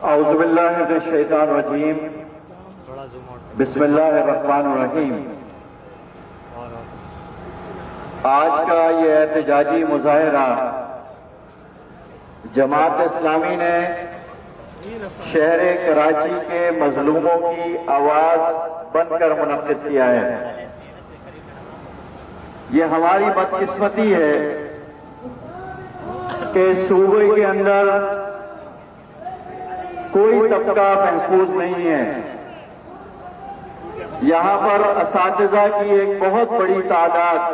اعوذ باللہ من الشیطان الرجیم بسم اللہ الرحمن الرحیم۔ آج کا یہ احتجاجی مظاہرہ جماعت اسلامی نے شہر کراچی کے مظلوموں کی آواز بن کر منعقد کیا ہے۔ یہ ہماری بدقسمتی ہے کہ صوبے کے اندر کوئی طبقہ محفوظ نہیں ہے۔ یہاں پر اساتذہ کی ایک بہت بڑی تعداد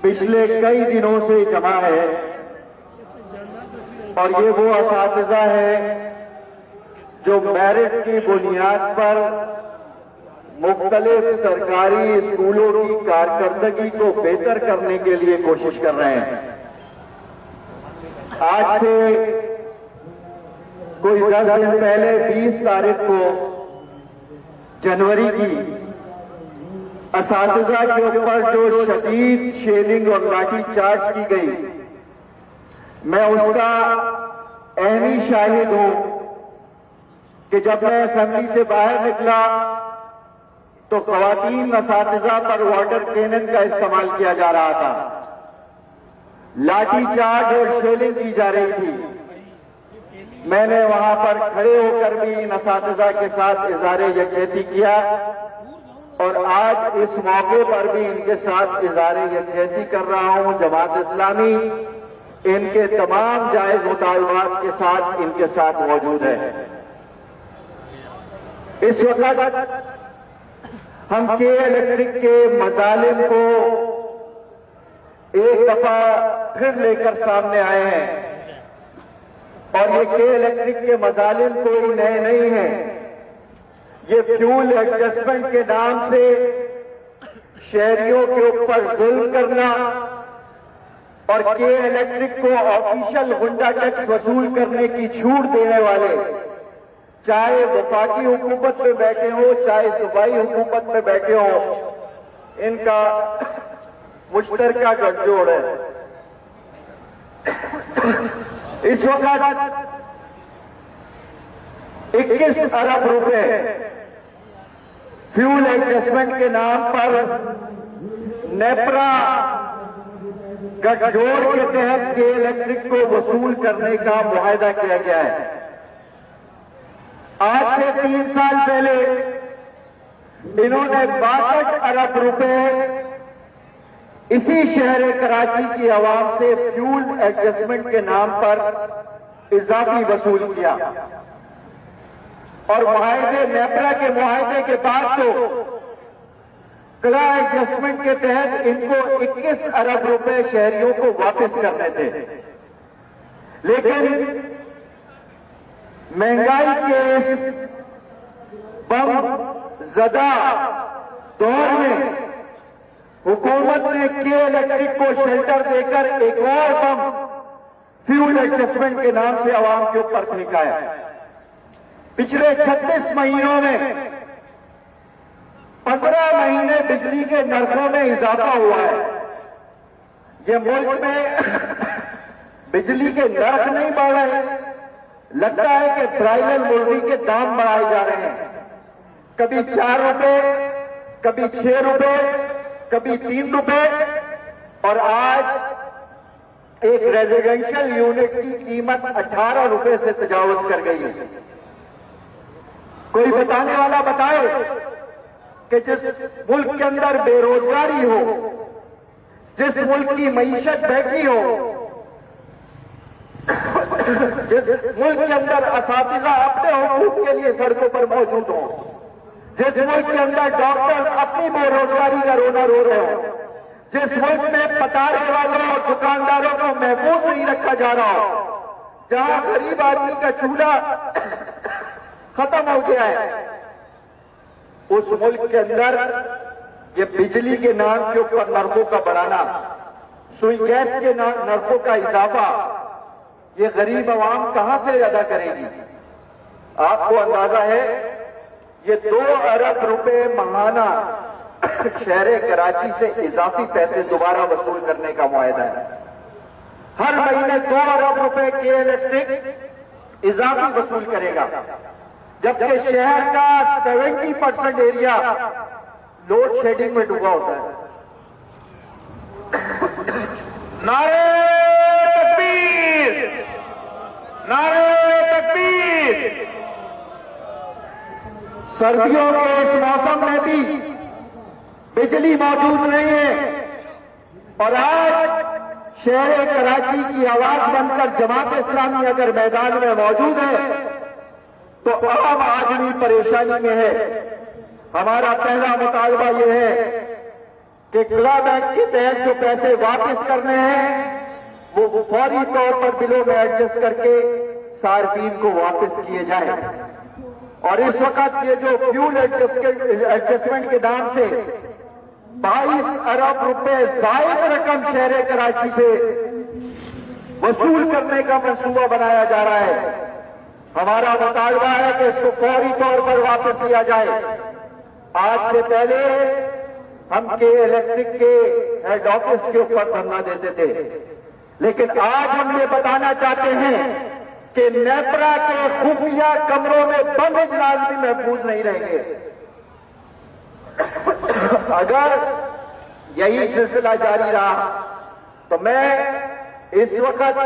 پچھلے کئی دنوں سے جمع ہے، اور یہ وہ اساتذہ ہیں جو میرٹ کی بنیاد پر مختلف سرکاری اسکولوں کی کارکردگی کو بہتر کرنے کے لیے کوشش کر رہے ہیں۔ آج سے کوئی 10 دن پہلے 20 تاریخ کو جنوری کی اساتذہ کے اوپر جو شدید شیلنگ اور لاٹھی چارج کی گئی، میں اس کا عینی شاہد ہوں کہ جب میں اسمبلی سے باہر نکلا تو خواتین اساتذہ پر واٹر کینن کا استعمال کیا جا رہا تھا، لاٹھی چارج اور شیلنگ کی جا رہی تھی۔ میں نے وہاں پر کھڑے ہو کر بھی ان اساتذہ کے ساتھ اظہار یکجہتی کیا، اور آج اس موقع پر بھی ان کے ساتھ اظہار یکجہتی کر رہا ہوں۔ جماعت اسلامی ان کے تمام جائز مطالبات کے ساتھ ان کے ساتھ موجود ہے۔ اس وقت ہم کے الیکٹرک کے مظالم کو ایک دفعہ پھر لے کر سامنے آئے ہیں، اور یہ کے الیکٹرک کے مظالم کوئی نئے نہیں ہیں۔ یہ فیول ایڈجسٹمنٹ کے نام سے شہریوں کے اوپر ظلم کرنا اور کے الیکٹرک کو آفیشل غنڈہ ٹیکس وصول کرنے کی چھوٹ دینے والے، چاہے وفاقی حکومت میں بیٹھے ہو چاہے صوبائی حکومت میں بیٹھے ہو، ان کا مشترکہ گٹھ جوڑ ہے۔ اس وقت 21 ارب روپے فیول ایڈجسٹمنٹ کے نام پر نیپرا گٹھ جوڑ کے تحت کے الیکٹرک کو وصول کرنے کا معاہدہ کیا گیا ہے۔ آج سے 3 سال پہلے انہوں نے 62 ارب روپے اسی شہر کراچی کی عوام سے فیول ایڈجسٹمنٹ کے نام پر اضافی وصول کیا، اور معاہدے نیپرا کے معاہدے کے بعد تو کلا ایڈجسٹمنٹ کے تحت ان کو 21 ارب روپے شہریوں کو واپس کرنے تھے، لیکن مہنگائی کے اس بم زدہ دور میں حکومت نے کے الیکٹرک کو شیلٹر دے کر ایک اور بم فیول ایڈجسٹمنٹ کے نام سے عوام کے اوپر پھینکا ہے۔ پچھلے 36 مہینوں میں 15 مہینے بجلی کے نرخوں میں اضافہ ہوا ہے۔ یہ ملک میں بجلی کے نرخ نہیں بڑھ رہے، لگتا ہے کہ برائیڈل مرغی کے دام بڑھائے جا رہے ہیں، کبھی 4 روپے کبھی 6 روپے کبھی 3 روپے، اور آج ایک ریزیڈینشل یونٹ کی قیمت 18 روپے سے تجاوز کر گئی ہے۔ کوئی بتانے والا بتائے کہ جس ملک کے اندر بے روزگاری ہو، جس ملک کی معیشت بہتی ہو، جس ملک کے اندر اساتذہ اپنے حقوق کے لیے سڑکوں پر موجود ہوں، جس ملک کے اندر ڈاکٹر اپنی بے روزگاری کا رونا رو رہے ہوں، جس ملک میں پٹارے والوں اور دکانداروں کو محفوظ نہیں رکھا جا رہا ہو، جہاں غریب آدمی کا چولہا ختم ہو گیا ہے، اس ملک کے اندر یہ بجلی کے نام کے اوپر نرخوں کا بڑھانا، سوئی گیس کے نرخوں کا اضافہ، یہ غریب عوام کہاں سے ادا کرے گی؟ آپ کو اندازہ ہے یہ 2 ارب روپے ماہانہ شہر کراچی سے اضافی پیسے دوبارہ وصول کرنے کا معاہدہ ہے۔ ہر مہینے 2 ارب روپے کے الیکٹرک اضافی وصول کرے گا، جبکہ شہر کا 70% ایریا لوڈ شیڈنگ میں ڈوبا ہوتا ہے۔ نعرہ تکبیر! نعرہ تکبیر! سردیوں کے اس موسم میں بھی بجلی موجود نہیں ہے، اور آج شہر کراچی کی آواز بن کر جماعت اسلامی اگر میدان میں موجود ہے تو عام آدمی پریشانی میں ہے۔ ہمارا پہلا مطالبہ یہ ہے کہ کلا بینک کے تحت جو پیسے واپس کرنے ہیں وہ فوری طور پر بلوں میں ایڈجسٹ کر کے صارفین کو واپس کیے جائیں، اور اس وقت یہ جو فیول ایڈجسٹمنٹ کے نام سے 22 ارب روپے زائد رقم شہر کراچی سے وصول کرنے کا منصوبہ بنایا جا رہا ہے، ہمارا مطالبہ ہے کہ اس کو فوری طور پر واپس لیا جائے۔ آج سے پہلے ہم کے الیکٹرک کے ہیڈ آفس کے اوپر دھرنا دیتے تھے، لیکن آج ہم یہ بتانا چاہتے ہیں کہ نیپرا کے خفیہ کمروں میں بند اجلاس بھی محفوظ نہیں رہیں گے۔ اگر یہی سلسلہ جاری رہا تو میں اس وقت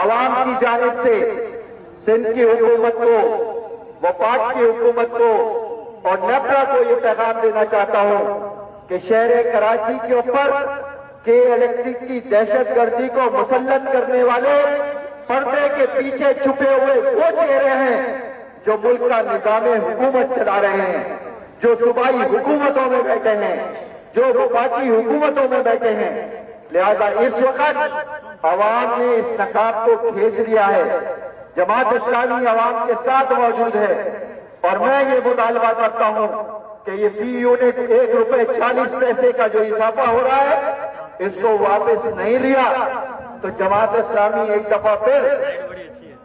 عوام کی جانب سے سندھ کی حکومت کو، وفاق کی حکومت کو اور نیپرا کو یہ پیغام دینا چاہتا ہوں کہ شہر کراچی کے اوپر کے الیکٹرک کی دہشت گردی کو مسلط کرنے والے پردے کے پیچھے چھپے ہوئے وہ چہرے ہیں جو ملک کا نظام حکومت چلا رہے ہیں، جو صوبائی حکومتوں میں بیٹھے ہیں، جو وفاقی حکومتوں میں بیٹھے ہیں۔ لہذا اس وقت عوام نے اس نقاب کو کھینچ لیا ہے، جماعت اسلامی عوام کے ساتھ موجود ہے، اور میں یہ مطالبہ کرتا ہوں کہ یہ فی یونٹ 1 روپے 40 پیسے کا جو اضافہ ہو رہا ہے اس کو واپس نہیں لیا تو جماعت اسلامی ایک دفعہ پھر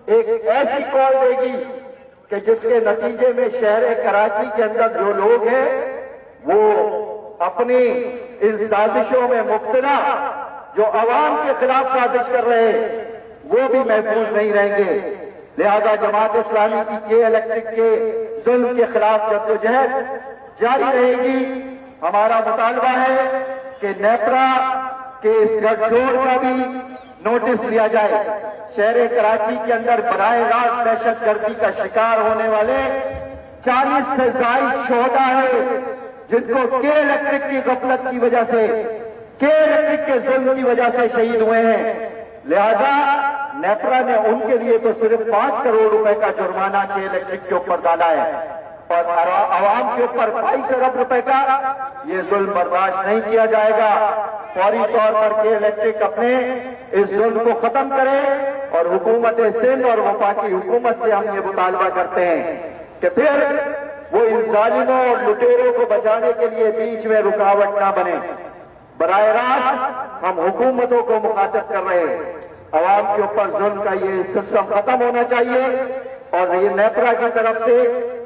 ایک ایسی کال دے گی کہ جس کے نتیجے میں شہر کراچی کے اندر جو لوگ ہیں وہ اپنی ان سازشوں میں مبتلا جو عوام کے خلاف سازش کر رہے ہیں وہ بھی محفوظ نہیں رہیں گے۔ لہذا جماعت اسلامی کی کے الیکٹرک کے ظلم کے خلاف جدوجہد جاری رہے گی۔ ہمارا مطالبہ ہے کہ نیپرا کے اس گٹھ جوڑ کا بھی نوٹس لیا جائے۔ شہر کراچی کے اندر براہ راست دہشت گردی کا شکار ہونے والے 40 سے زائد شہداء ہیں جن کو کے الیکٹرک کی غفلت کی وجہ سے، کے الیکٹرک کے ظلم کی وجہ سے شہید ہوئے ہیں۔ لہذا نیپرا نے ان کے لیے تو صرف 5 کروڑ روپے کا جرمانہ کے الیکٹرک کے اوپر ڈالا ہے، اور عوام کے اوپر 22 ارب روپے کا یہ ظلم برداشت نہیں کیا جائے گا۔ فوری طور پر کے الیکٹرک اپنے اس ظلم کو ختم کرے، اور حکومت سندھ اور وفاقی حکومت سے ہم یہ مطالبہ کرتے ہیں کہ پھر وہ ان ظالموں اور لٹیروں کو بچانے کے لیے بیچ میں رکاوٹ نہ بنے۔ براہ راست ہم حکومتوں کو مخاطب کر رہے ہیں، عوام کے اوپر ظلم کا یہ سسٹم ختم ہونا چاہیے، اور یہ نیپرا کی طرف سے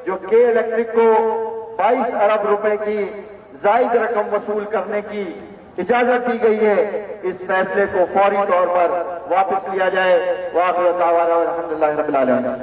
جو کے الیکٹرک کو 22 ارب روپے کی زائد رقم وصول کرنے کی اجازت دی گئی ہے، اس فیصلے کو فوری طور پر واپس لیا جائے۔ وآخر دعوانا الحمدللہ رب العالمین۔